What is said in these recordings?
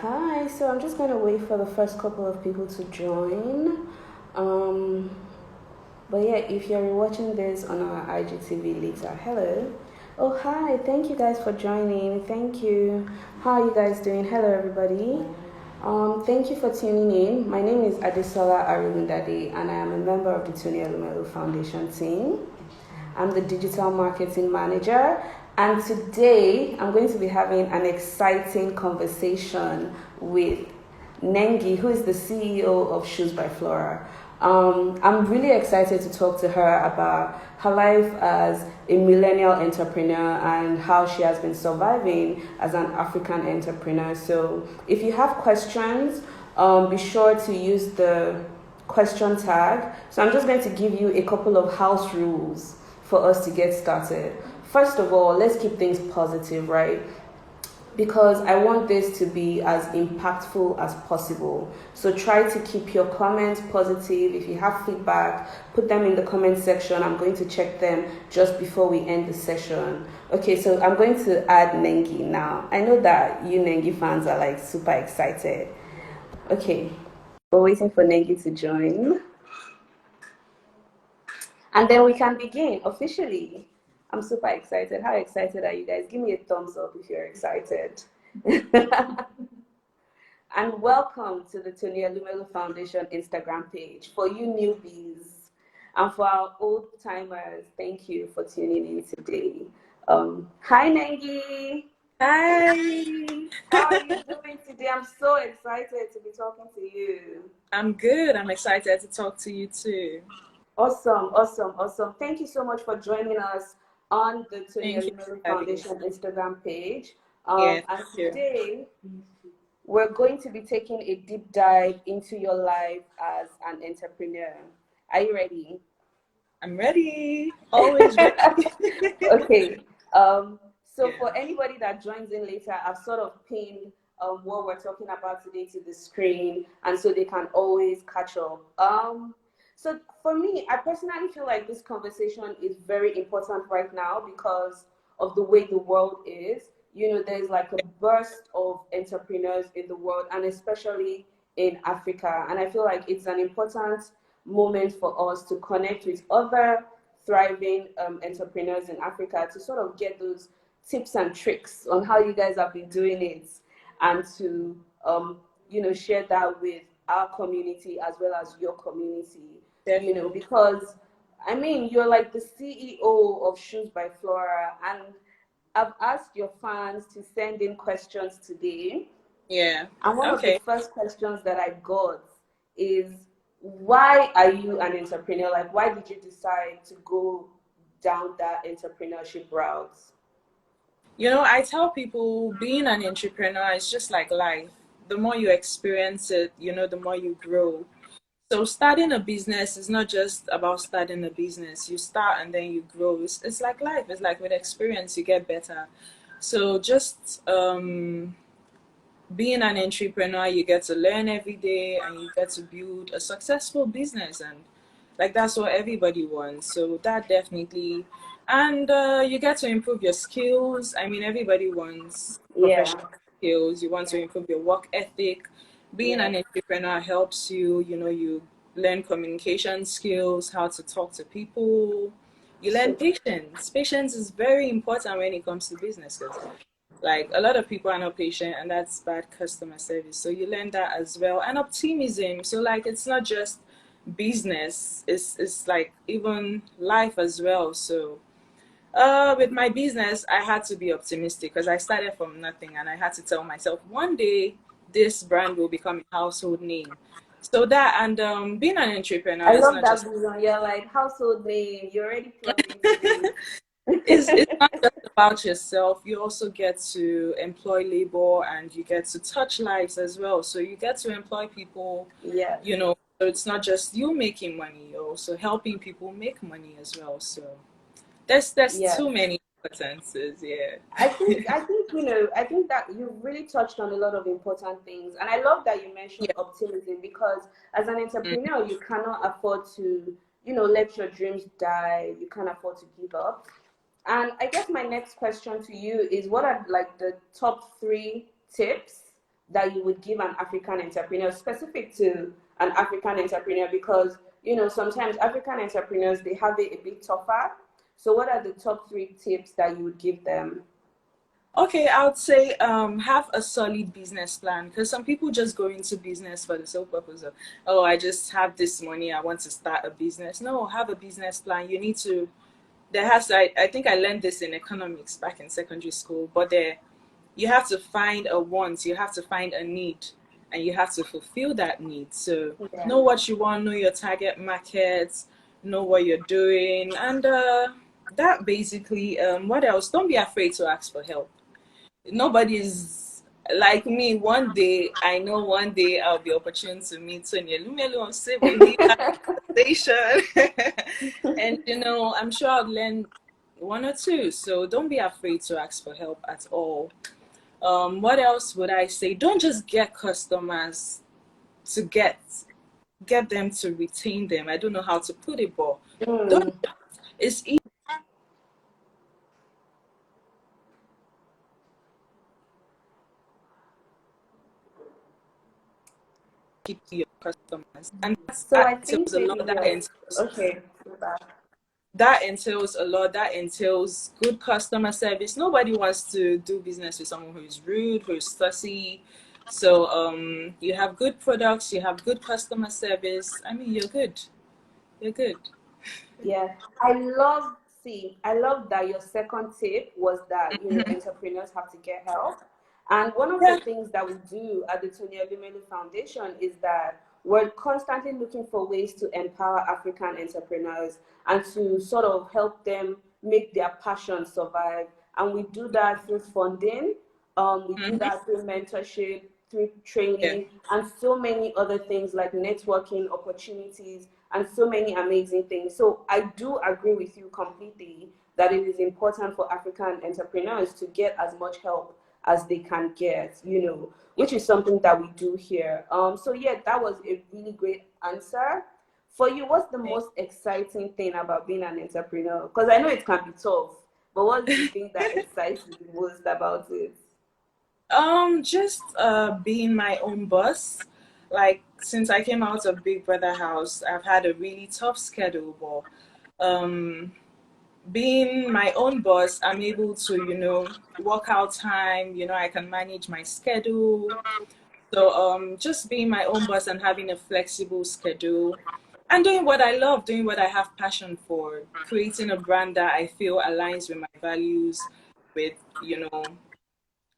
Hi, so I'm just going to wait for the first couple of people to join. Um, but yeah, if you're watching this on our IGTV later, hello. Oh, hi, thank you guys for joining. Thank you. How are you guys doing? Hello, everybody. Thank you for tuning in. My name is Adesola Arumundade, and I am a member of the Elumelu Foundation team. I'm the digital marketing manager, and today I'm going to be having an exciting conversation with Nengi, who is the CEO of Shoes by Flora. I'm really excited to talk to her about her life as a millennial entrepreneur and how she has been surviving as an African entrepreneur. So, if you have questions, be sure to use the question tag. So, I'm just going to give you a couple of house rules for us to get started. First of all, let's keep things positive, right? Because I want this to be as impactful as possible. So try to keep your comments positive. If you have feedback, put them in the comment section. I'm going to check them just before we end the session. Okay, so I'm going to add Nengi now. I know that you Nengi fans are like super excited. Okay, we're waiting for Nengi to join. And then we can begin officially. I'm super excited. How excited are you guys? Give me a thumbs up if you're excited. And welcome to the Elumelu Foundation Instagram page. For you newbies and for our old timers, thank you for tuning in today. Hi Nengi. Hi. How are you doing today? I'm so excited to be talking to you. I'm good. I'm excited to talk to you too. Awesome, awesome, awesome. Thank you so much for joining us on the Tony Thank you Elumelu for having me. Foundation Instagram page. Yeah, And thank you. today we're going to be taking a deep dive into your life as an entrepreneur. Are you ready? I'm ready. Always ready. Okay. So Yeah. for anybody that joins in later, I've sort of pinned what we're talking about today to the screen, and so they can always catch up. So for me, I personally feel like this conversation is very important right now because of the way the world is. You know, there's like a burst of entrepreneurs in the world, and especially in Africa. And I feel like it's an important moment for us to connect with other thriving entrepreneurs in Africa to sort of get those tips and tricks on how you guys have been doing it and to share that with our community as well as your community, Definitely. because I mean you're like the CEO of Shoes by Flora, and I've asked your fans to send in questions today, Yeah. and one of the Okay. first questions that I got is, why are you an entrepreneur? Like, why did you decide to go down that entrepreneurship route? I tell people being an entrepreneur is just like life. The more you experience it, the more you grow. So starting a business is not just about starting a business. You start and then you grow. It's like life. It's like with experience you get better. So just being an entrepreneur, you get to learn every day and you get to build a successful business, and like that's what everybody wants. So that definitely, and you get to improve your skills. I mean, everybody wants Yeah, professional skills. You want to improve your work ethic. Being yeah, an entrepreneur helps you. You learn communication skills, how to talk to people. You learn so patience. Patience is very important when it comes to business, because like a lot of people are not patient, and that's bad customer service. So you learn that as well. And optimism. So like it's not just business, it's like even life as well. So with my business, I had to be optimistic because I started from nothing and I had to tell myself one day this brand will become a household name. So that, and being an entrepreneur I is love not that just vision. You're like household name. You already plugged into it's this. not just about yourself. You also get to employ labor and you get to touch lives as well. So you get to employ people, Yes. so it's not just you making money, you're also helping people make money as well. So there's Yes. too many importances, yeah. I think that you really touched on a lot of important things, and I love that you mentioned Yeah. optimism, because as an Mm, entrepreneur, you cannot afford to, let your dreams die. You can't afford to give up. And I guess my next question to you is, what are like the top three tips that you would give an African entrepreneur, specific to an African entrepreneur? Because, sometimes African entrepreneurs, they have it a bit tougher. So what are the top three tips that you would give them? Okay, I would say have a solid business plan, because some people just go into business for the sole purpose of, oh, I just have this money, I want to start a business. No, have a business plan. You need to, I think I learned this in economics back in secondary school, but you have to find a want, you have to find a need, and you have to fulfill that need. So Yeah. know what you want, know your target markets, know what you're doing, and that basically, what else? Don't be afraid to ask for help. Nobody's like me. One day, I know one day I'll be opportune to meet Sonia Elumelu on Save Station. And I'm sure I'll learn one or two. So don't be afraid to ask for help at all. What else would I say? Don't just get customers to get them to retain them. I don't know how to put it, but don't. Mm. It's easy to keep to your customers, and So that I think entails a maybe lot. That yes. entails Okay. that entails a lot. That entails good customer service. Nobody wants to do business with someone who is rude, who is fussy. So you have good products, you have good customer service. I mean, you're good. You're good. Yeah, I love that your second tip was that, entrepreneurs have to get help. And one of the Yeah. things that we do at the Tony Elumelu Foundation is that we're constantly looking for ways to empower African entrepreneurs and to sort of help them make their passion survive. And we do that through funding, we do Hmm. that through mentorship, through Yeah. training, and so many other things like networking opportunities and so many amazing things. So I do agree with you completely that it is important for African entrepreneurs to get as much help as they can get, which is something that we do here. So yeah, that was a really great answer. For you, what's the most exciting thing about being an entrepreneur? Because I know it can be tough, but what's the thing that excites you the most about it? Just being my own boss. Like since I came out of Big Brother house, I've had a really tough schedule, but being my own boss, I'm able to, work out time, I can manage my schedule. So just being my own boss and having a flexible schedule and doing what I love, doing what I have passion for, creating a brand that I feel aligns with my values, with,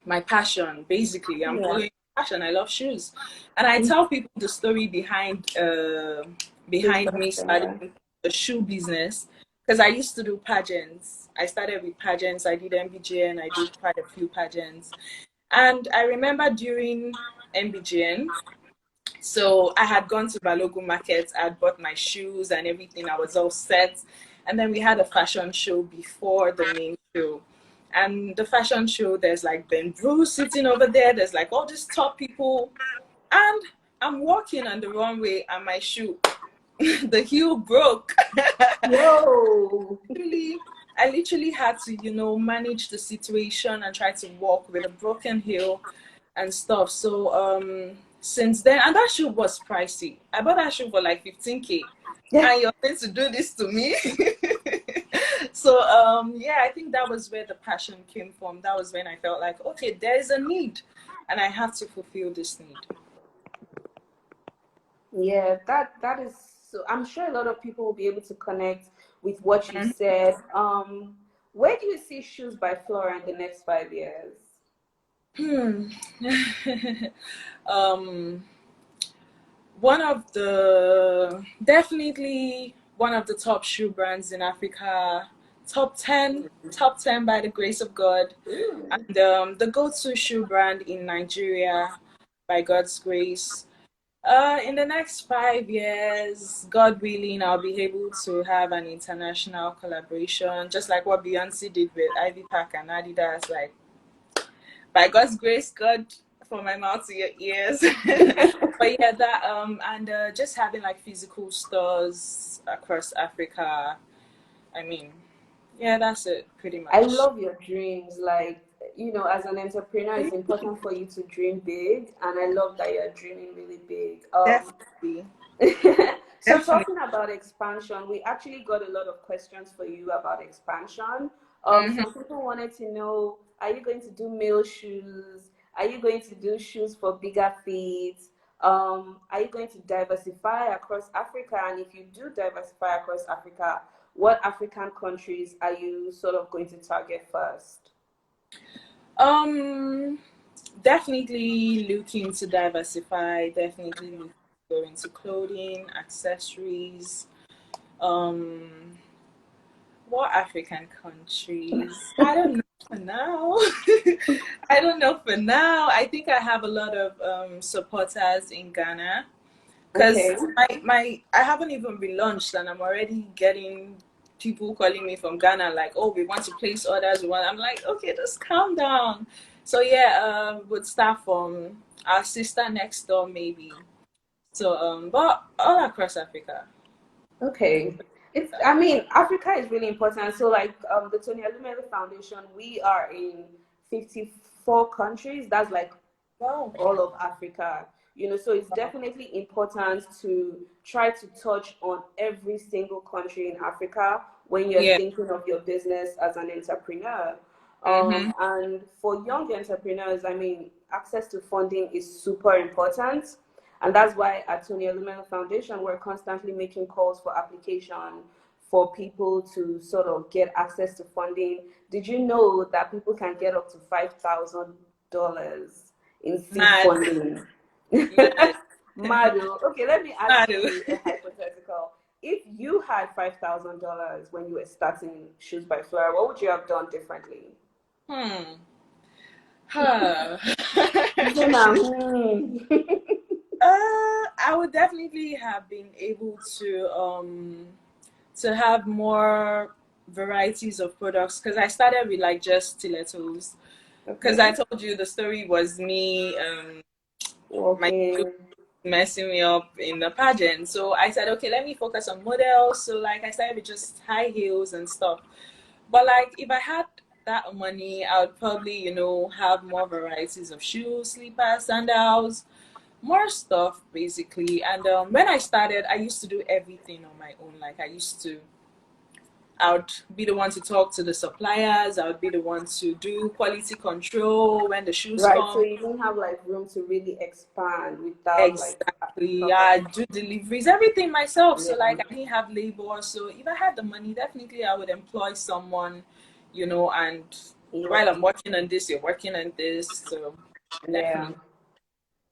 my passion. Basically, I'm Yeah. following my passion. I love shoes. And I tell people the story Big behind me question, starting yeah. a shoe business, because I used to do pageants. I started with pageants. I did MBGN. I did quite a few pageants. And I remember during MBGN, so I had gone to Balogun Market, I had bought my shoes and everything, I was all set. And then we had a fashion show before the main show. And the fashion show, there's like Ben Bruce sitting over there, there's like all these top people. And I'm walking on the runway and my shoe, the heel broke. Yo. Literally, I literally had to, manage the situation and try to walk with a broken heel and stuff. So since then, and that shoe was pricey. I bought that shoe for like 15K. Yeah. And you're going to do this to me? So yeah, I think that was where the passion came from. That was when I felt like, okay, there is a need and I have to fulfill this need. Yeah, that is so. I'm sure a lot of people will be able to connect with what you Mhm. said. Where do you see Shoes by Flora in the next 5 years? Hmm. um one of the definitely one of the top shoe brands in Africa, top 10 by the grace of God, Mm. and the go-to shoe brand in Nigeria by God's grace. In the next 5 years, God willing, I'll be able to have an international collaboration, just like what Beyonce did with Ivy Park and Adidas. Like by God's grace, God, from my mouth to your ears. But yeah, that and just having like physical stores across Africa. I mean, Yeah, that's it, pretty I much. love your dreams. Like, as an entrepreneur, it's important for you to dream big, and I love that you're dreaming really big. Definitely. So Definitely. talking about expansion, we actually got a lot of questions for you about expansion. Hmm. Some people wanted to know, are you going to do male shoes? Are you going to do shoes for bigger feet? Are you going to diversify across Africa? And if you do diversify across Africa, what African countries are you sort of going to target first? Um, Definitely looking to diversify, definitely looking to go into clothing, accessories. Um, what African countries? I don't know for now. I don't know for now. I think I have a lot of supporters in Ghana because Okay. I haven't even relaunched and I'm already getting people calling me from Ghana like, oh, we want to place orders. I'm like, okay, just calm down. So yeah, would start from our sister next door maybe. So but all across Africa. Okay. I mean, Africa is really important. So, like, the Tony Elumelu Foundation, we are in 54 countries. That's like Wow. all of Africa. So it's definitely important to try to touch on every single country in Africa when you're Yeah. thinking of your business as an entrepreneur. Mm-hmm. And for young entrepreneurs, I mean, access to funding is super important. And that's why at Tony Elumelu Foundation, we're constantly making calls for application for people to sort of get access to funding. Did you know that people can get up to $5,000 in seed Mad, funding? mad, Madu, okay, let me ask mad. you a hypothetical. If you had $5,000 when you were starting Shoes by Flora, what would you have done differently? Hmm. Huh. Zena, hmm. I would definitely have been able to have more varieties of products because I started with like just stilettos. Because I Okay. told you the story was me, my shoe Okay. messing me up in the pageant. So I said, okay, let me focus on models. So like I started with just high heels and stuff. But like if I had that money, I would probably, have more varieties of shoes, slippers, sandals, more stuff basically. And when I started, I used to do everything on my own. Like I would be the one to talk to the suppliers. I would be the one to do quality control when the shoes Right. So come. you didn't have like room to really expand without like Exactly. I perfect. do deliveries, everything myself. So Yeah. like I didn't have labor. So if I had the money, definitely I would employ someone, and Yeah. while I'm working on this, you're working on this. So Yeah. definitely.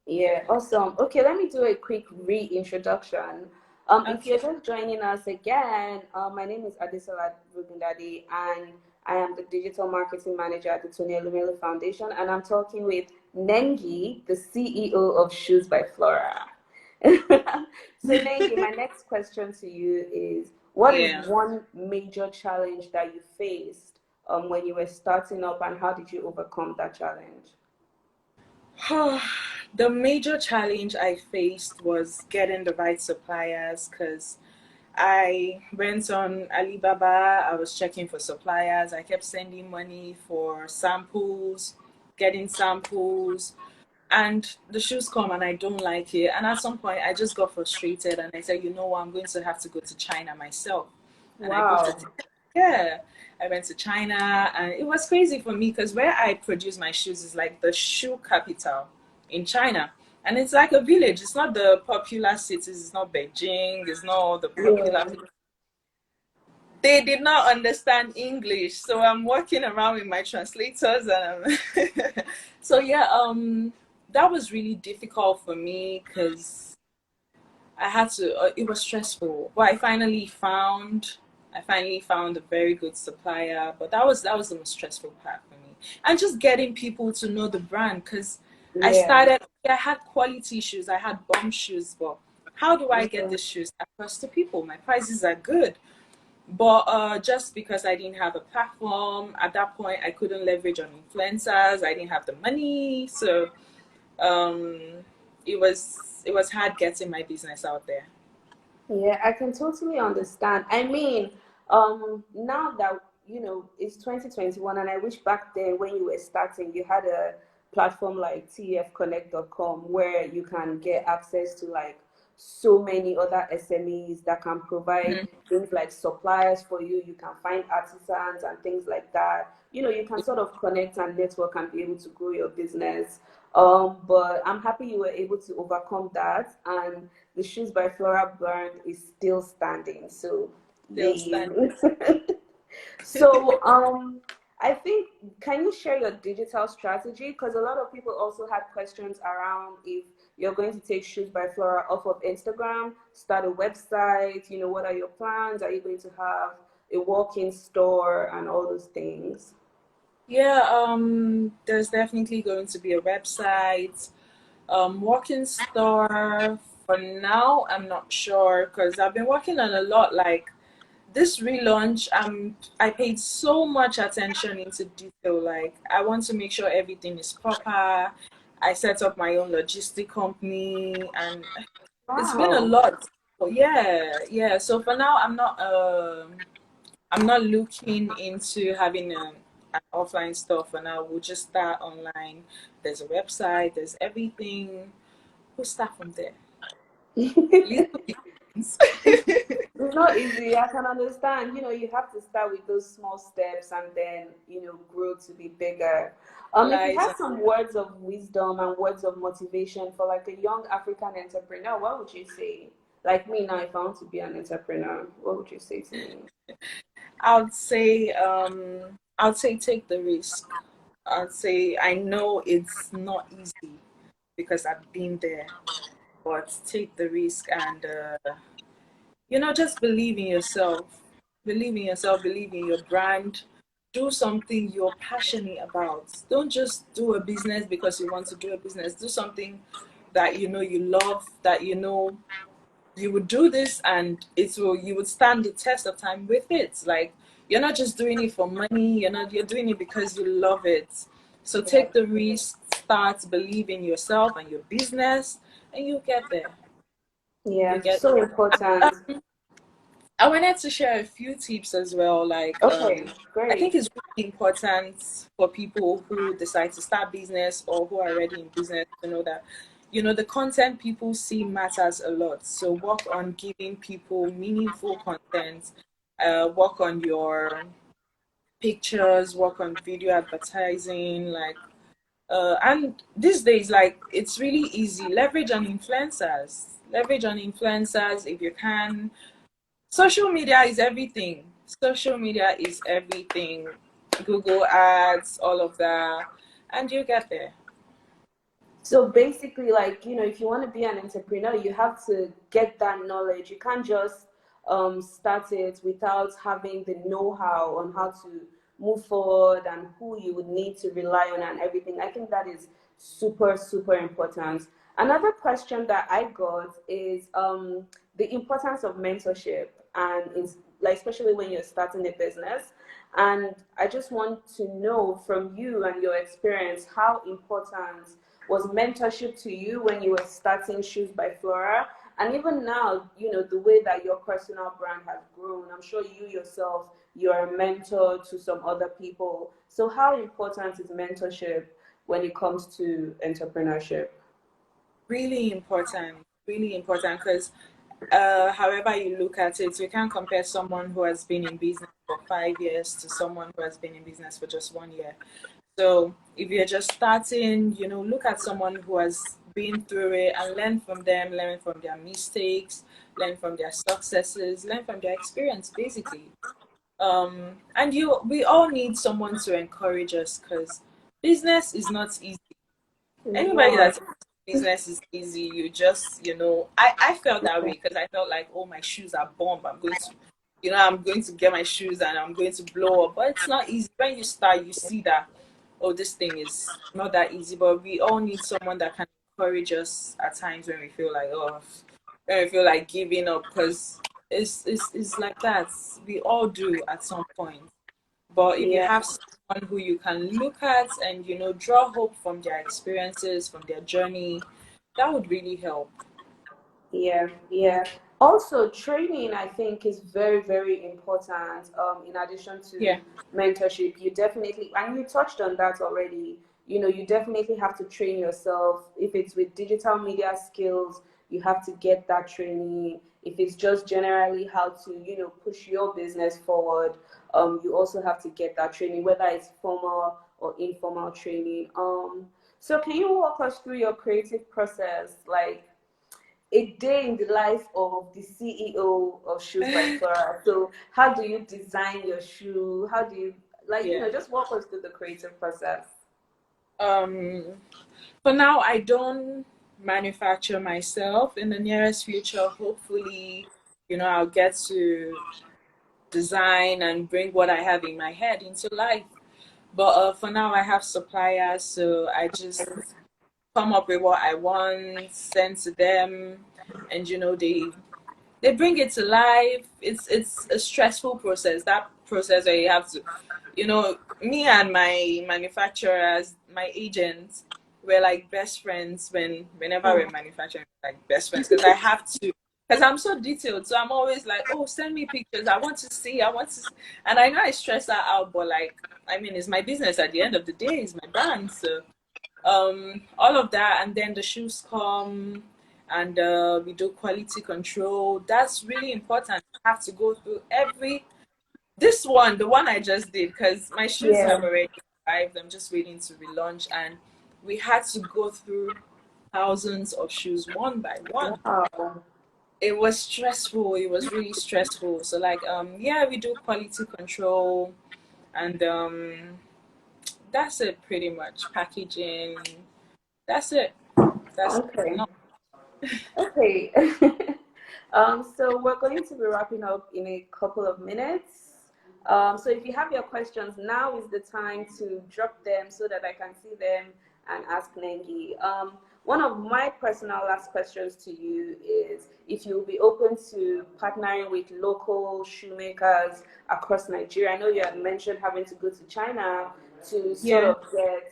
Yeah, awesome. Okay, let me do a quick reintroduction. If Okay. you're just joining us again, my name is Adesola Rugundadi, and I am the digital marketing manager at the Tony Elumelu Foundation, and I'm talking with Nengi, the CEO of Shoes by Flora. So, Nengi, my next question to you is: what is Yeah. one major challenge that you faced when you were starting up, and how did you overcome that challenge? The major challenge I faced was getting the right suppliers because I went on Alibaba, I was checking for suppliers, I kept sending money for samples, getting samples, and the shoes come and I don't like it. And at some point, I just got frustrated and I said, you know what, I'm going to have to go to China myself. And I booked a Wow. ticket. Yeah, I went to China and it was crazy for me because where I produce my shoes is like the shoe capital in China. And it's like a village. It's not the popular cities. It's not Beijing. It's not all the popular. Yeah. They did not understand English, so I'm working around with my translators, and so yeah, that was really difficult for me because I had to. It was stressful, but I finally found a very good supplier. But that was the most stressful part for me, and just getting people to know the brand because I Yeah. started. I had quality shoes, I had bomb shoes, but how do I get Yeah. the shoes across to people? My prices are good, but just because I didn't have a platform at that point, I couldn't leverage on influencers. I didn't have the money, so um, it was hard getting my business out there. Yeah, I can totally understand. I mean, now that it's 2021, and I wish back then when you were starting, you had a platform like tfconnect.com where you can get access to like so many other SMEs that can provide Mhm. things like suppliers for you. You can find artisans and things like that. You can sort of connect and network and be able to grow your business. But I'm happy you were able to overcome that, and the Shoes by Flora brand is still standing. So, Still yay. standing. So, I think, can you share your digital strategy? Because a lot of people also had questions around if you're going to take Shoes by Flora off of Instagram, start a website, what are your plans? Are you going to have a walk-in store and all those things? Yeah, there's definitely going to be a website, walk-in store. For now, I'm not sure because I've been working on a lot. Like this relaunch, I paid so much attention into detail. Like I want to make sure everything is proper. I set up my own logistic company, and it's been a Wow. lot. Oh, yeah, yeah. So for now, I'm not looking into having an offline store for now. We'll just start online. There's a website. There's everything. We'll start from there. Little things. It's not easy. I can understand. You have to start with those small steps and then, grow to be bigger. If you Lies have on some words of wisdom and words of motivation for like a young African entrepreneur, what would you say? Like me now, if I want to be an entrepreneur, what would you say to me? I would say take the risk. I'd say I know it's not easy because I've been there, but take the risk and just believe in yourself. Believe in yourself, believe in your brand. Do something you're passionate about. Don't just do a business because you want to do a business. Do something that you love, that you would do this and you would stand the test of time with it. Like you're not just doing it for money, you're doing it because you love it. So Yeah. take the risk, start, believe in yourself and your business, and you'll get there. You Yeah, get so there. important. I wanted to share a few tips as well. Like, Okay, I think great. it's really important for people who decide to start business or who are already in business to know that, the content people see matters a lot. So work on giving people meaningful content. Work on your pictures. Work on video advertising. And these days, like, it's really easy. Leverage on influencers. Leverage on influencers if you can. Social media is everything. Social media is everything. Google ads, all of that, and you get there. So basically, like, if you want to be an entrepreneur, you have to get that knowledge. You can't just start it without having the know-how on how to move forward and who you would need to rely on and everything. I think that is super, super important. Another question that I got is the importance of mentorship and like especially when you're starting a business. And I just want to know from you and your experience how important was mentorship to you when you were starting Shoes by Flora? And even now, the way that your personal brand has grown, I'm sure you yourself, you're a mentor to some other people. So, how important is mentorship when it comes to entrepreneurship? Really important because however you look at it, you can't compare someone who has been in business for 5 years to someone who has been in business for just 1 year. So if you're just starting, look at someone who has been through it and learn from them, learn from their mistakes, learn from their successes, learn from their experience, basically. And we all need someone to encourage us because business is not easy. It's Anybody not. that thinks business is easy, you just, I felt that way because I felt like, oh, my shoes are bomb. I'm going to get my shoes and I'm going to blow up. But it's not easy. When you start, you see that, oh, this thing is not that easy. But we all need someone that can encourage us at times when we feel like giving up because it's like that. We all do at some point. But if you Yeah. have someone who you can look at and draw hope from their experiences, from their journey, that would really help. Yeah, yeah. Also, training, I think, is very, very important. In addition Yeah, to mentorship, you definitely, and you touched on that already. You definitely have to train yourself. If it's with digital media skills, you have to get that training. If it's just generally how to, push your business forward, you also have to get that training, whether it's formal or informal training. So can you walk us through your creative process, like a day in the life of the CEO of Shoes by Flora? So how do you design your shoe? How do you, like, yeah. just walk us through the creative process? Um, for now, I don't manufacture myself. In the nearest future, hopefully, I'll get to design and bring what I have in my head into life. But for now, I have suppliers, so I just come up with what I want, send to them, and they bring it to life. It's a stressful process. That process where you have to, me and my manufacturers, my agents, we're like best friends whenever we're manufacturing, like best friends, because I have to. Because I'm so detailed, so I'm always like, "Oh, send me pictures. I want to see. I want to," and I know I stress that out, but like, I mean, it's my business. At the end of the day, it's my brand, so all of that, and then the shoes come, and we do quality control. That's really important. I have to go through the one I just did, because my shoes Yeah. have already arrived. I'm just waiting to relaunch, and we had to go through thousands of shoes one by one. Wow. It was stressful. It was really stressful. So like yeah, we do quality control, and that's it pretty much. Packaging. That's it. That's Okay. no. Okay. So we're going to be wrapping up in a couple of minutes. So if you have your questions, now is the time to drop them so that I can see them and ask Nengi. One of my personal last questions to you is if you'll be open to partnering with local shoemakers across Nigeria. I know you had mentioned having to go to China to sort Yeah, of get,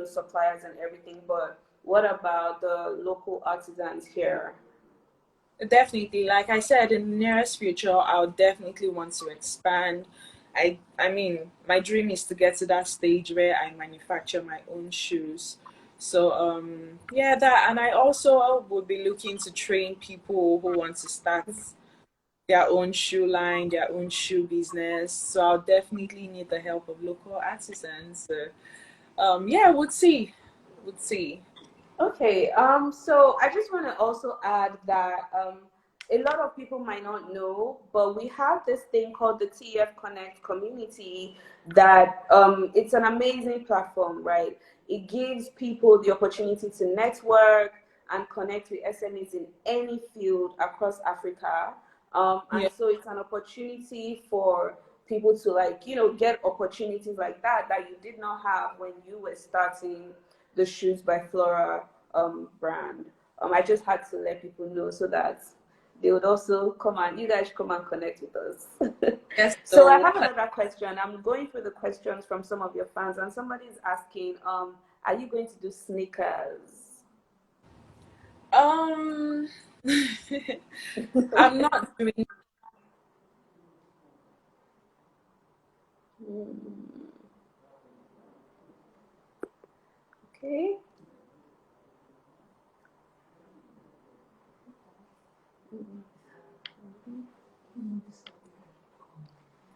suppliers and everything, but what about the local artisans here? definitely. Like I said, in the nearest future, I'll definitely want to expand. I mean, my dream is to get to that stage where I manufacture my own shoes. So yeah, that, and I also would be looking to train people who want to start their own shoe line, their own shoe business. So I'll definitely need the help of local artisans. So yeah, we'll see. We'll see. Okay, so I just want to also add that a lot of people might not know, but we have this thing called the TF Connect community that it's an amazing platform, right? It gives people the opportunity to network and connect with SMEs in any field across Africa. And Yeah. so it's an opportunity for people to, like, get opportunities like that you did not have when you were starting the Shoes by Flora brand. I just had to let people know so that they would also come and you guys come and connect with us. Yes. So I So have another question. I'm going through the questions from some of your fans, and somebody is asking, are you going to do sneakers? Um, I'm not doing. Hmm, okay.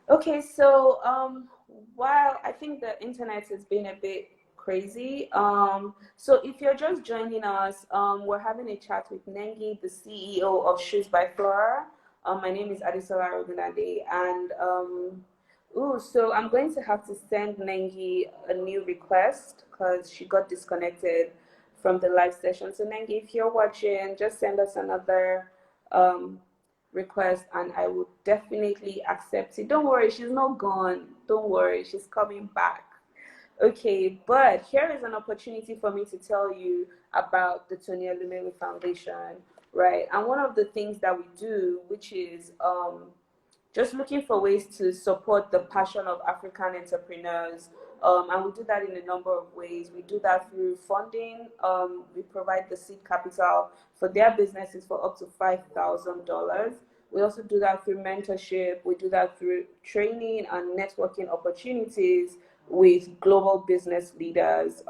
Okay, so while I think the internet has been a bit crazy, so if you're just joining us, we're having a chat with Nengi, the CEO of Shoes by Flora. My name is Adisola Ogunade, and so I'm going to have to send Nengi a new request because she got disconnected from the live session. So Nengi, if you're watching, just send us another um request and I would definitely accept it. Don't worry, she's not gone. Don't worry, she's coming back. Okay, but here is an opportunity for me to tell you about the Tony Elumelu Foundation, right? And one of the things that we do, which is just looking for ways to support the passion of African entrepreneurs And we do that in a number of ways. We do that through funding. We provide the seed capital for their businesses for up to $5,000. We also do that through mentorship. We do that through training and networking opportunities with global business leaders.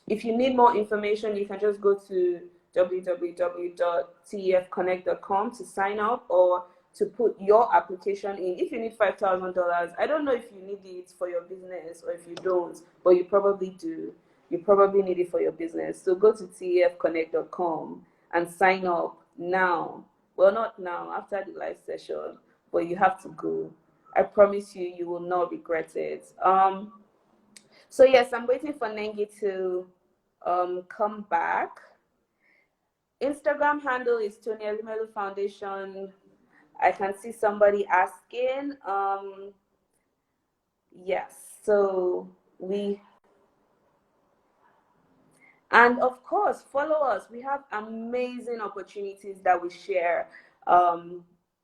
If you need more information, you can just go to www.tefconnect.com to sign up or to put your application in. If you need $5,000, I don't know if you need it for your business or if you don't, but you probably do. You probably need it for your business. So go to tefconnect.com and sign up now. Well, not now, after the live session, but you have to go. I promise you, you will not regret it. So yes, I'm waiting for Nengi to come back. Instagram handle is Tony Elumelu Foundation. I can see somebody asking. Yes, so and of course, follow us. We have amazing opportunities that we share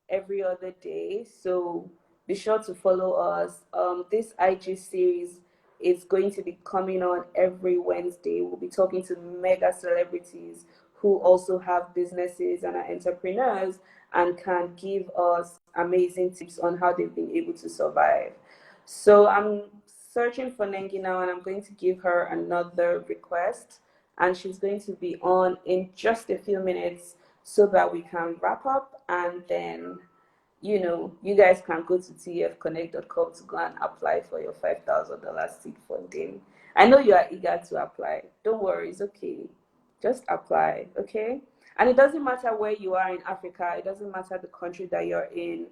every other day. So be sure to follow us. This IG series is going to be coming on every Wednesday. We'll be talking to mega celebrities who also have businesses and are entrepreneurs and can give us amazing tips on how they've been able to survive. So I'm searching for Nengi now, and I'm going to give her another request, and she's going to be on in just a few minutes so that we can wrap up, and then you guys can go to tfconnect.com to go and apply for your $5,000 seed funding. I know you are eager to apply. Don't worry, it's okay. Just apply, okay? And it doesn't matter where you are in Africa. It doesn't matter the country that you're in.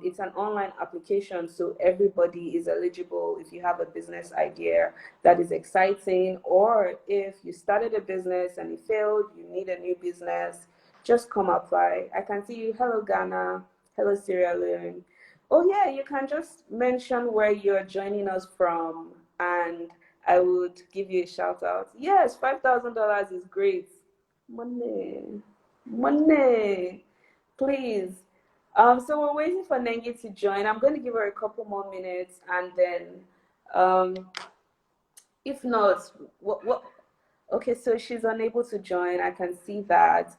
It's an online application, so everybody is eligible. If you have a business idea that is exciting, or if you started a business and it failed, you need a new business, just come apply. I can see you. Hello, Ghana. Hello, Sierra Leone. Oh, yeah, you can just mention where you're joining us from, and I would give you a shout out. Yes, $5,000 is great. Money. Money. Please. So we're waiting for Nengi to join. I'm going to give her a couple more minutes, and then if not, what okay, so she's unable to join. I can see that.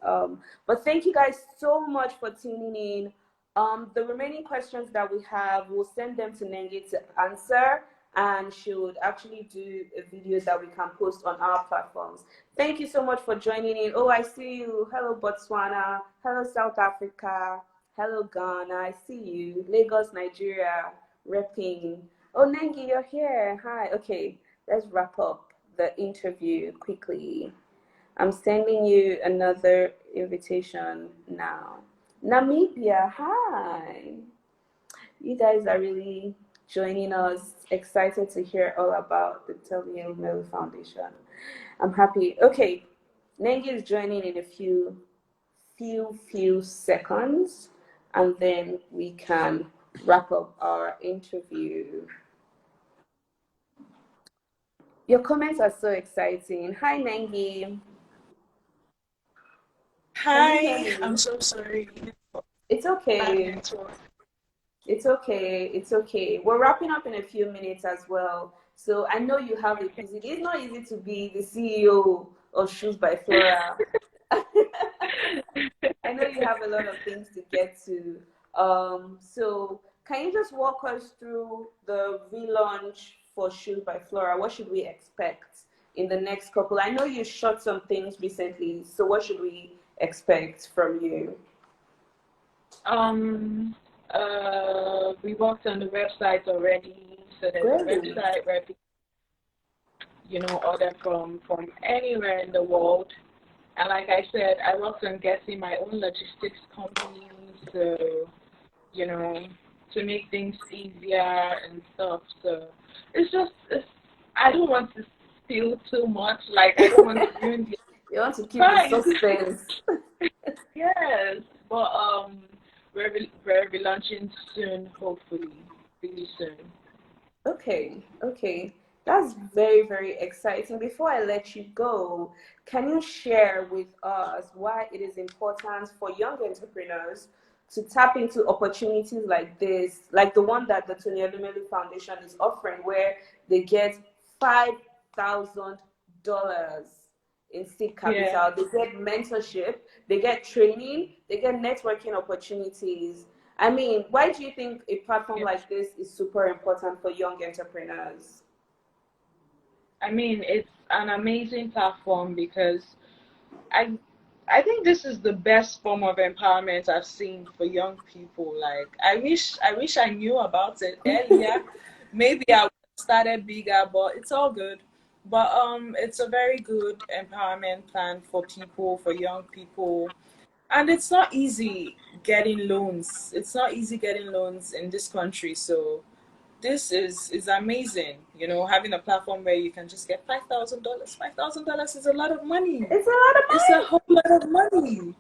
But thank you guys so much for tuning in. The remaining questions that we have, we'll send them to Nengi to answer, and she would actually do a video that we can post on our platforms. Thank you so much for joining in. Oh, I see you. Hello, Botswana. Hello, South Africa. Hello, Ghana. I see you. Lagos, Nigeria. Repping. Oh, Nengi, you're here. Hi. Okay, let's wrap up the interview quickly. I'm sending you another invitation now. Namibia, hi. You guys are really joining us. Excited to hear all about the Elumelu Foundation. I'm happy. Okay, Nengi is joining in a few seconds, and then we can wrap up our interview. Your comments are so exciting. Hi, Nengi. Hi, I'm so sorry. It's okay. It's okay. It's okay. We're wrapping up in a few minutes as well. So I know you have a busy. It's not easy to be the CEO of Shoes by Flora. I know you have a lot of things to get to. So can you just walk us through the relaunch for Shoes by Flora? What should we expect in the next couple? I know you shot some things recently, so what should we expect from you? We worked on the website already, so there's a website where people, order from anywhere in the world. And like I said, I worked on getting my own logistics company, so to make things easier and stuff. So I don't want to spill too much. Like, I don't want to ruin the. You want to keep the suspense. Yes, but we're relaunching soon, hopefully, really soon. Okay. That's very, very exciting. Before I let you go, can you share with us why it is important for young entrepreneurs to tap into opportunities like this, like the one that the Tony Elumelu Foundation is offering, where they get $5,000 in seed capital. They get mentorship, they get training, they get networking opportunities. I mean, why do you think a platform like this is super important for young entrepreneurs? I mean, it's an amazing platform because I I think this is the best form of empowerment I've seen for young people. Like I wish I knew about it earlier. Maybe I would have started bigger, but it's all good. But it's a very good empowerment plan for people, for young people. And it's not easy getting loans. It's not easy getting loans in this country. So this is amazing. You know, having a platform where you can just get $5,000. $5,000 is a lot of money. It's a lot of It's a money. whole lot of money.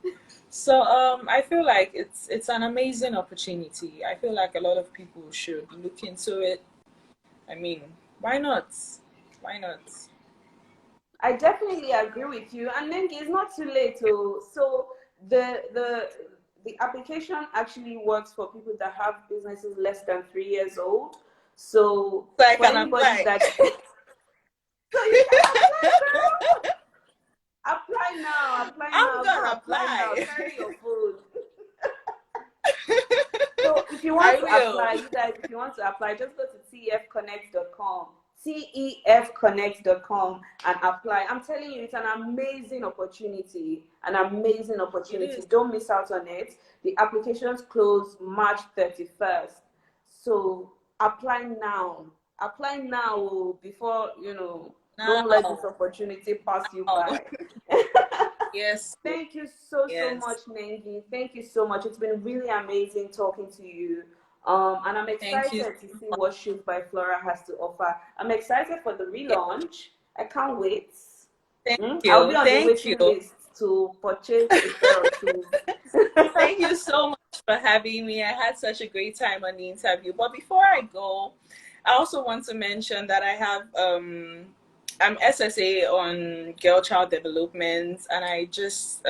So I feel like it's an amazing opportunity. I feel like a lot of people should look into it. I mean, why not? Why not? I definitely agree with you. And then it's not too late to so the application actually works for people that have businesses less than 3 years old. So So I for can anybody apply. that so you can apply, girl. Apply I'm now, go gonna apply now. apply. Carry your phone. So if you want I to will. apply, you guys, if you want to apply, just go to tefconnect.com, tefconnect.com and apply. I'm telling you, it's an amazing opportunity, an amazing It opportunity. is. Don't miss out on it. The applications close March 31st. So apply now. Apply now before, Now. don't let this opportunity pass you Now. by. Yes. Thank you so Yes. much, Nengi. Thank you so much. It's been really amazing talking to you. And I'm Thank you. excited to see what Shoes by Flora has to offer. I'm excited for the Yeah. relaunch. I can't wait. Thank I'll be you. on the Thank you. waiting list to purchase a pair of shoes. Thank you so much for having me. I had such a great time on the interview. But before I go, I also want to mention that I have I'm SSA on girl child development, and I just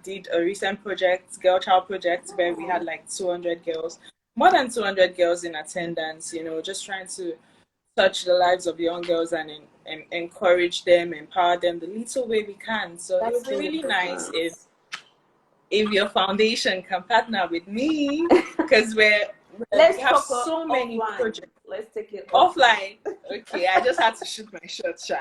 did a recent project, girl child project, where we had like 200 girls, more than 200 girls in attendance. You know, just trying to touch the lives of young girls and encourage them, empower them the little way we can. So it That's would be so really nice important. if your foundation can partner with me, because we Let's have talk so many offline. projects Let's take it offline. offline. Okay, I just had to shoot my shot, Sha.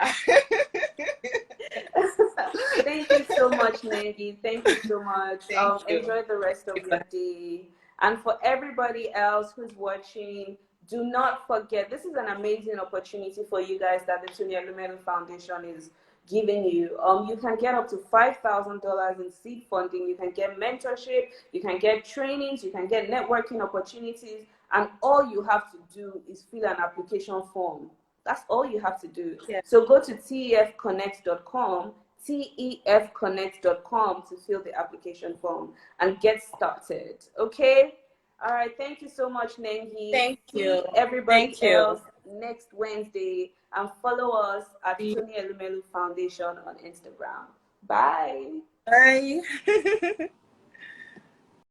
Thank you so much, Nengi. Thank you so much. Thank you. Enjoy the rest of your day. And for everybody else who's watching, do not forget this is an amazing opportunity for you guys that the Elumelu Foundation is giving you. You can get up to $5,000 in seed funding. You can get mentorship. You can get trainings. You can get networking opportunities. And all you have to do is fill an application form. That's all you have to do. Yeah. So go to tefconnect.com, tefconnect.com to fill the application form and get started. Okay? All right. Thank you so much, Nengi. Thank See you. everybody Thank you. else next Wednesday and follow us at Tony Elumelu Foundation on Instagram. Bye. Bye.